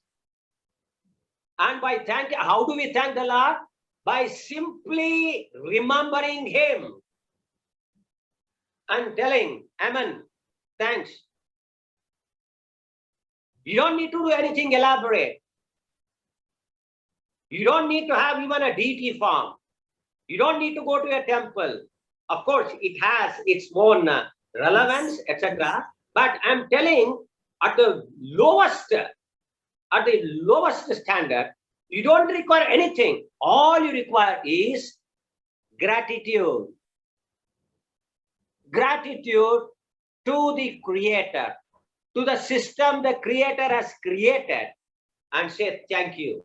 And by how do we thank the Lord? By simply remembering him and telling, Amen, thanks. You don't need to do anything elaborate. You don't need to have even a deity form. You don't need to go to a temple. Of course, it has its own relevance, etc. But I'm telling, at the lowest standard, you don't require anything. All you require is gratitude. Gratitude to the Creator, to the system the Creator has created, and say thank you.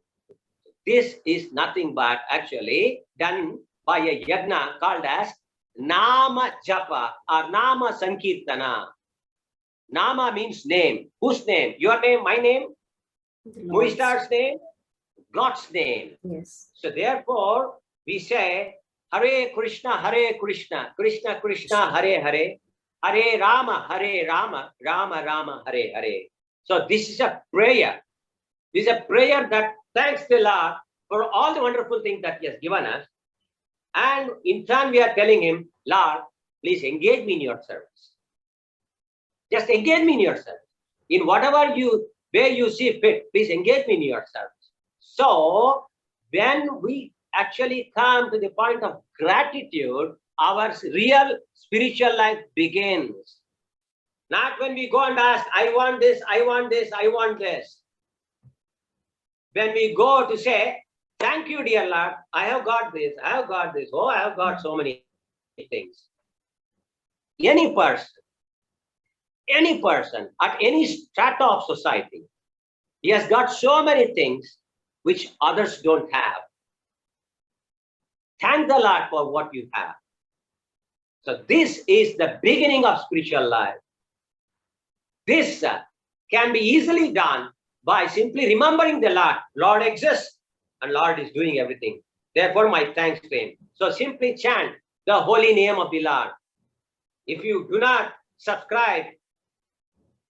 This is nothing but actually done by a yagna called as Nama Japa or Nama Sankirtana. Nama means name. Whose name? Your name, my name? Who is God's name? God's name. Yes. So therefore, we say, Hare Krishna, Krishna Krishna, Hare Hare, Hare Rama, Rama Rama, Hare Hare. So this is a prayer. This is a prayer that thanks the Lord for all the wonderful things that He has given us. And in turn, we are telling Him, Lord, please engage me in your service. Just engage me in your service. In whatever way you see fit, please engage me in your service. So when we actually come to the point of gratitude, our real spiritual life begins. Not when we go and ask, I want this, I want this, I want this. When we go to say, thank you, dear Lord, I have got this, I have got this, oh, I have got so many things. Any person at any strata of society, he has got so many things which others don't have. Thank the Lord for what you have. So this is the beginning of spiritual life. This can be easily done by simply remembering the Lord. Lord exists and Lord is doing everything. Therefore, my thanks to Him. So simply chant the holy name of the Lord. If you do not subscribe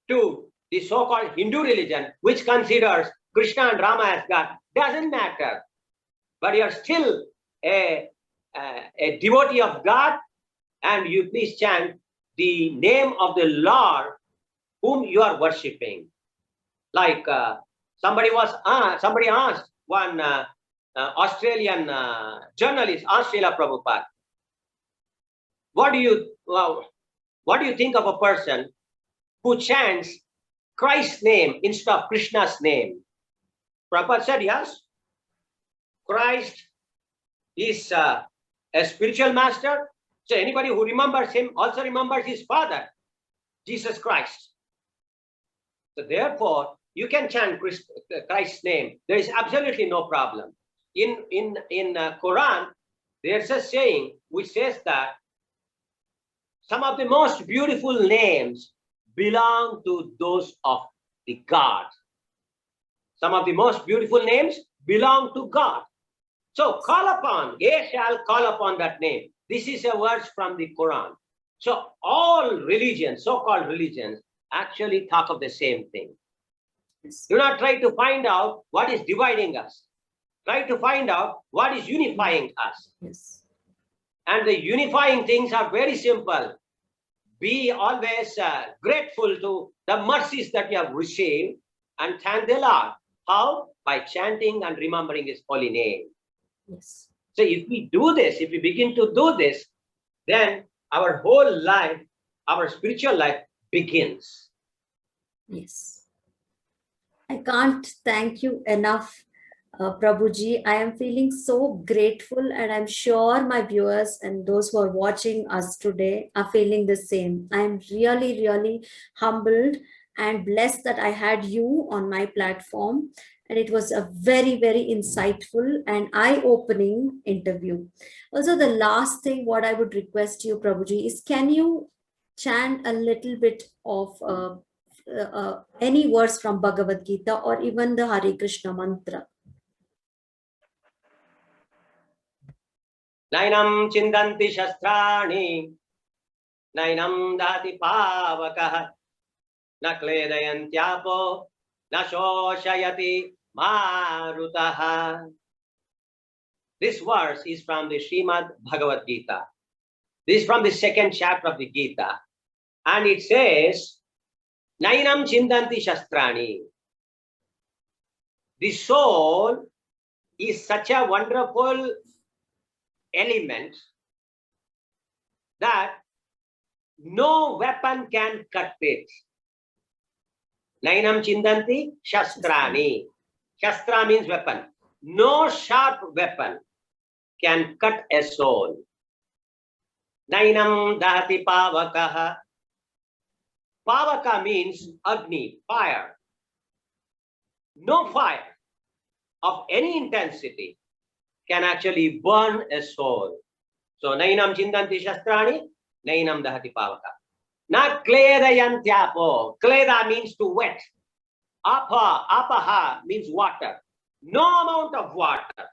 to the so-called Hindu religion, which considers Krishna and Rama as God, doesn't matter. But you are still a devotee of God, and you please chant the name of the Lord whom you are worshipping. Like somebody asked one Australian journalist, Srila Prabhupada, what do you think of a person who chants Christ's name instead of Krishna's name? Prabhupada said, yes, Christ is a spiritual master. So anybody who remembers Him also remembers his Father, Jesus Christ. So therefore, you can chant Christ's name. There is absolutely no problem. In Quran, there's a saying which says that some of the most beautiful names belong to those of the God. Some of the most beautiful names belong to God. So call upon, ye shall call upon that name. This is a verse from the Quran. So all religions, so-called religions, actually talk of the same thing. Yes. Do not try to find out what is dividing us. Try to find out what is unifying us. Yes. And the unifying things are very simple. Be always grateful to the mercies that you have received and thank the Lord. How? By chanting and remembering His holy name. Yes. So if we do this, if we begin to do this, then our whole life, our spiritual life begins. Yes. I can't thank you enough, Prabhuji. I am feeling so grateful, and I'm sure my viewers and those who are watching us today are feeling the same. I am really, really humbled and blessed that I had you on my platform. And it was a very, very insightful and eye-opening interview. Also, the last thing what I would request you, Prabhuji, is can you chant a little bit of any verse from Bhagavad Gita or even the Hare Krishna mantra? Nainam chindanti shastrani, nainam dati pavakah, na kledayantyapo, na shoshayati marutaha. This verse is from the Srimad Bhagavad Gita. This is from the 2nd chapter of the Gita. And it says, Nainam chindanti shastrani. The soul is such a wonderful element that no weapon can cut it. Nainam chindanti shastrani. Shastra means weapon. No sharp weapon can cut a soul. Nainam dahati pavakaha. Pavaka means Agni, fire. No fire of any intensity can actually burn a soul. So, nainam chindanti shastrani, nainam dahati pavaka. Na kledayantyapo. Kleda means to wet. Apaha means water. No amount of water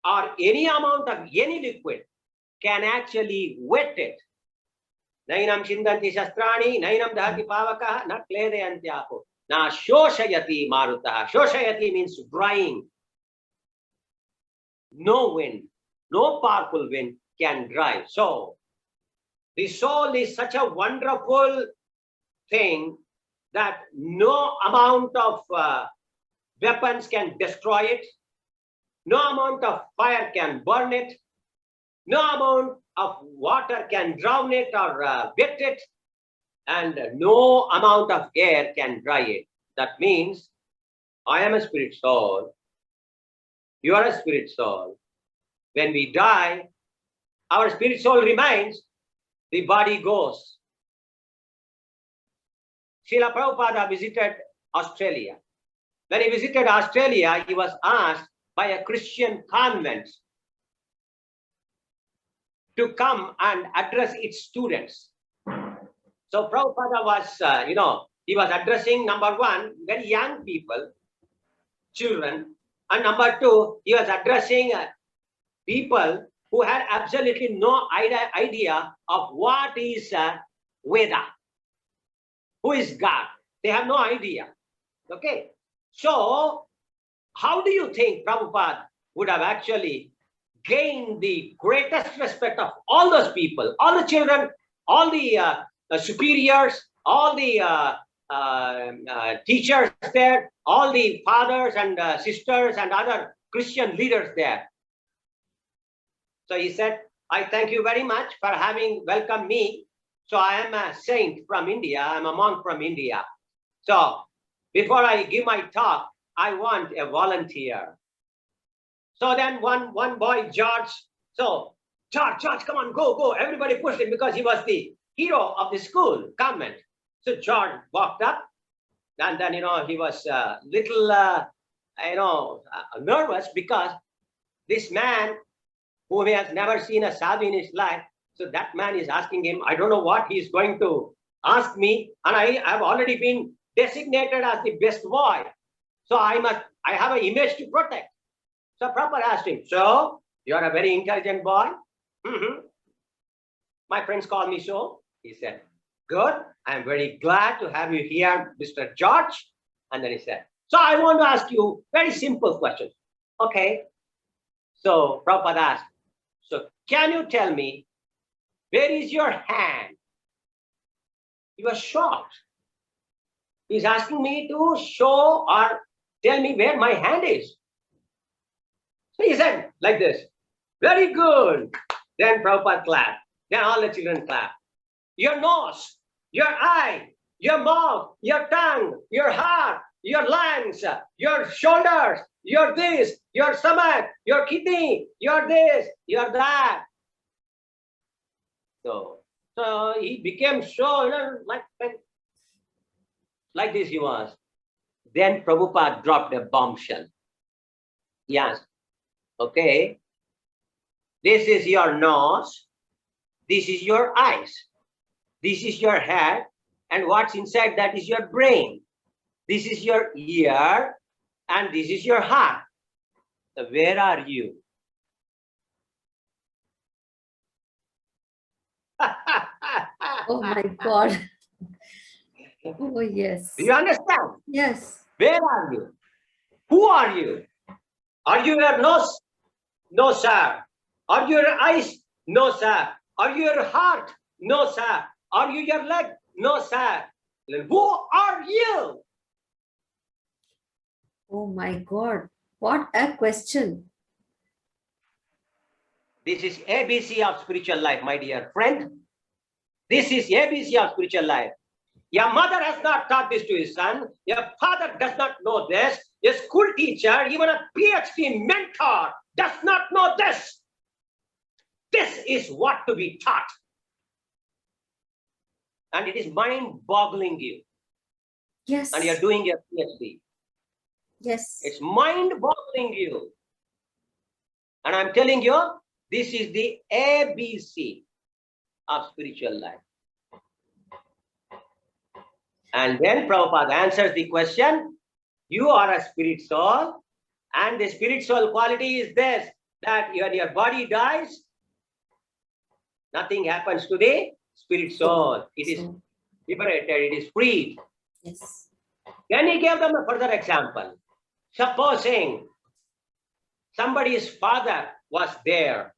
or any amount of any liquid can actually wet it. Nainam chindanti shastrani, nainam dahati pavaka, na kledayantyapo. Now, shoshayati marutaha. Shoshayati means drying. No wind, no powerful wind can dry. So, the soul is such a wonderful thing that no amount of weapons can destroy it. No amount of fire can burn it. No amount of water can drown it or wet it. And no amount of air can dry it. That means I am a spirit soul. You are a spirit soul. When we die, our spirit soul remains, the body goes. Srila Prabhupada visited Australia. When he visited Australia, he was asked by a Christian convent to come and address its students. So Prabhupada was, he was addressing, number one, very young people, children, and number two, he was addressing people who had absolutely no idea of what is Veda, who is God. They have no idea. Okay, so how do you think Prabhupada would have actually gained the greatest respect of all those people, all the children, all the superiors, all the teachers there, all the fathers and sisters and other Christian leaders there? So he said, I thank you very much for having welcomed me. So I am a saint from India. I'm a monk from India. So before I give my talk, I want a volunteer. So then one boy, George, so George, come on, go. Everybody pushed him because he was the hero of the school, convent. So George walked up, and then, he was a little, nervous because this man who has never seen a sadhu in his life, so that man is asking him, I don't know what he's going to ask me, and I have already been designated as the best boy. So I have an image to protect. So Prabhupada asked him, so you are a very intelligent boy? Mm-hmm. My friends call me so. He said, good. I'm very glad to have you here, Mr. George. And then he said, so I want to ask you very simple questions. Okay. So Prabhupada asked, so can you tell me, where is your hand? He was shocked. He's asking me to show or tell me where my hand is. So he said like this, very good. Then Prabhupada clapped. Then all the children clapped. Your nose, your eye, your mouth, your tongue, your heart, your lungs, your shoulders, your this, your stomach, your kidney, your this, your that. So he became so, like this he was. Then Prabhupada dropped a bombshell. Yes. Okay. This is your nose. This is your eyes. This is your head. And what's inside that is your brain. This is your ear. And this is your heart. So where are you? Oh my God. Oh, yes. Do you understand? Yes. Where are you? Who are you? Are you your nose? No, sir. Are you your eyes? No, sir. Are you your heart? No, sir. Are you your leg? No, sir. Then who are you? Oh my God. What a question. This is ABC of spiritual life, my dear friend. This is ABC of spiritual life. Your mother has not taught this to his son. Your father does not know this. Your school teacher, even a PhD mentor, does not know this. This is what to be taught. And it is mind-boggling you. Yes. And you're doing your PhD. Yes. It's mind-boggling you. And I'm telling you, this is the ABC of spiritual life. And then Prabhupada answers the question, you are a spirit soul, and the spirit soul quality is this, that when your body dies, nothing happens to the spirit soul. It is liberated, it is freed. Yes. Then he gave them a further example. Supposing somebody's father was there,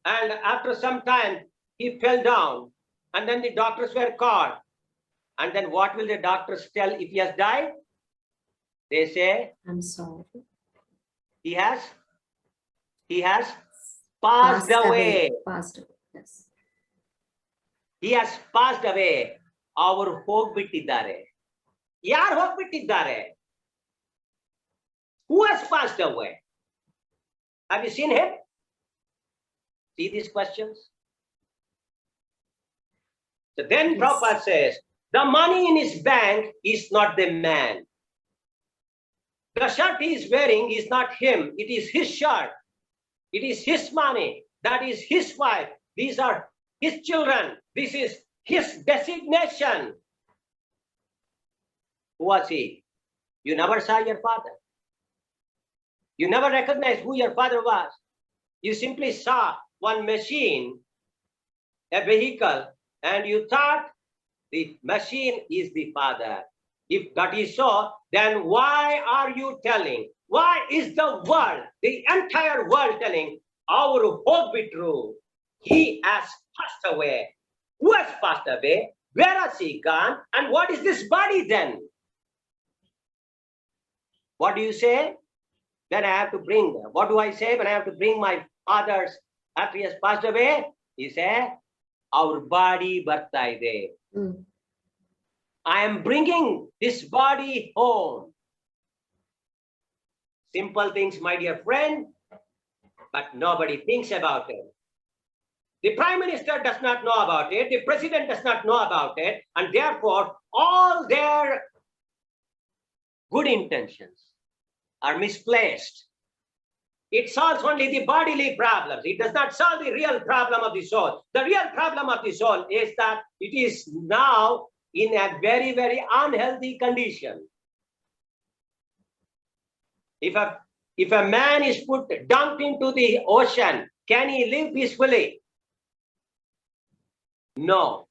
and after some time he fell down, and then the doctors were called. And then what will the doctors tell if he has died? They say, I'm sorry. He has passed away. Passed away. Yes. He has passed away. ಅವರು ಹೋಗ್ಬಿಟ್ಟಿದ್ದಾರೆ. ಯಾರು ಹೋಗ್ಬಿಟ್ಟಿದ್ದಾರೆ? Who has passed away? Have you seen him? See these questions? So then Yes. Prabhupada says, the money in his bank is not the man. The shirt he is wearing is not him. It is his shirt. It is his money. That is his wife. These are his children. This is his designation. Who was he? You never saw your father. You never recognized who your father was. You simply saw one machine, a vehicle, and you thought the machine is the father. If that is so, then why are you telling? Why is the world, the entire world telling, our hope be true? He has passed away. Who has passed away? Where has he gone? And what is this body then? What do you say? Then I have to bring, what do I say when I have to bring my father's after he has passed away? He said, our body barta ide. I am bringing this body home. Simple things, my dear friend, but nobody thinks about it. The Prime Minister does not know about it. The President does not know about it. And therefore, all their good intentions are misplaced. It solves only the bodily problems. It does not solve the real problem of the soul. The real problem of the soul is that it is now in a very, very unhealthy condition. If a man is dumped into the ocean, can he live peacefully? No,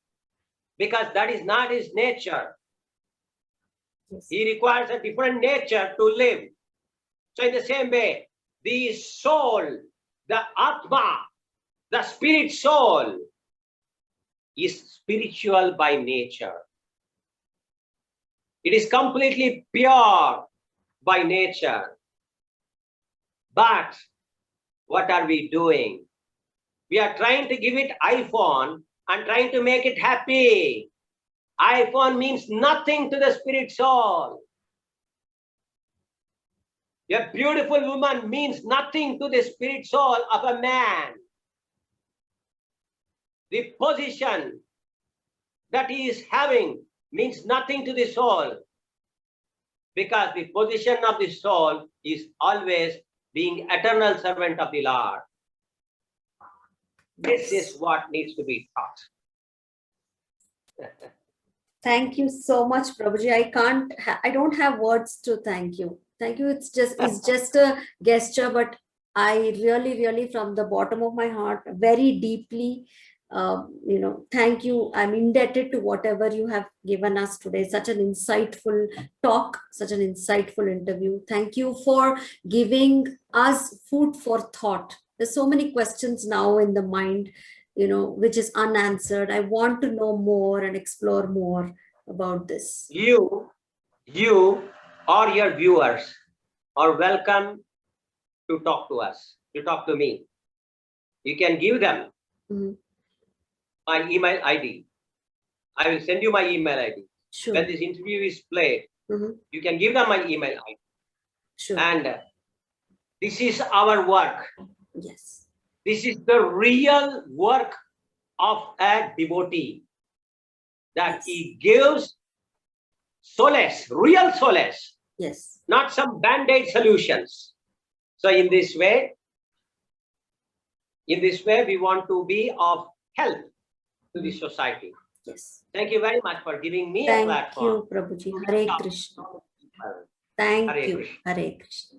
because that is not his nature. Yes. He requires a different nature to live. So in the same way, the soul, the Atma, the spirit soul is spiritual by nature. It is completely pure by nature. But what are we doing? We are trying to give it iPhone and trying to make it happy. iPhone means nothing to the spirit soul. A beautiful woman means nothing to the spirit soul of a man. The position that he is having means nothing to the soul, because the position of the soul is always being eternal servant of the Lord. This is what needs to be taught. Thank you so much, Prabhuji. I don't have words to thank you. Thank you. It's just a gesture, but I really, from the bottom of my heart, very deeply, thank you. I'm indebted to whatever you have given us today. Such an insightful talk, such an insightful interview. Thank you for giving us food for thought. There's so many questions now in the mind, which is unanswered. I want to know more and explore more about this. You or your viewers are welcome to talk to us, to talk to me. You can give them my email ID. I will send you my email ID. Sure. When this interview is played, you can give them my email ID. Sure. And this is our work. Yes. This is the real work of a devotee, that Yes. he gives solace, real solace. Yes. Not some band-aid solutions. So in this way, we want to be of help to the society. Yes. Thank you very much for giving me a platform. Thank you, Prabhuji. Hare Krishna. Thank you. Krishna. Hare Krishna.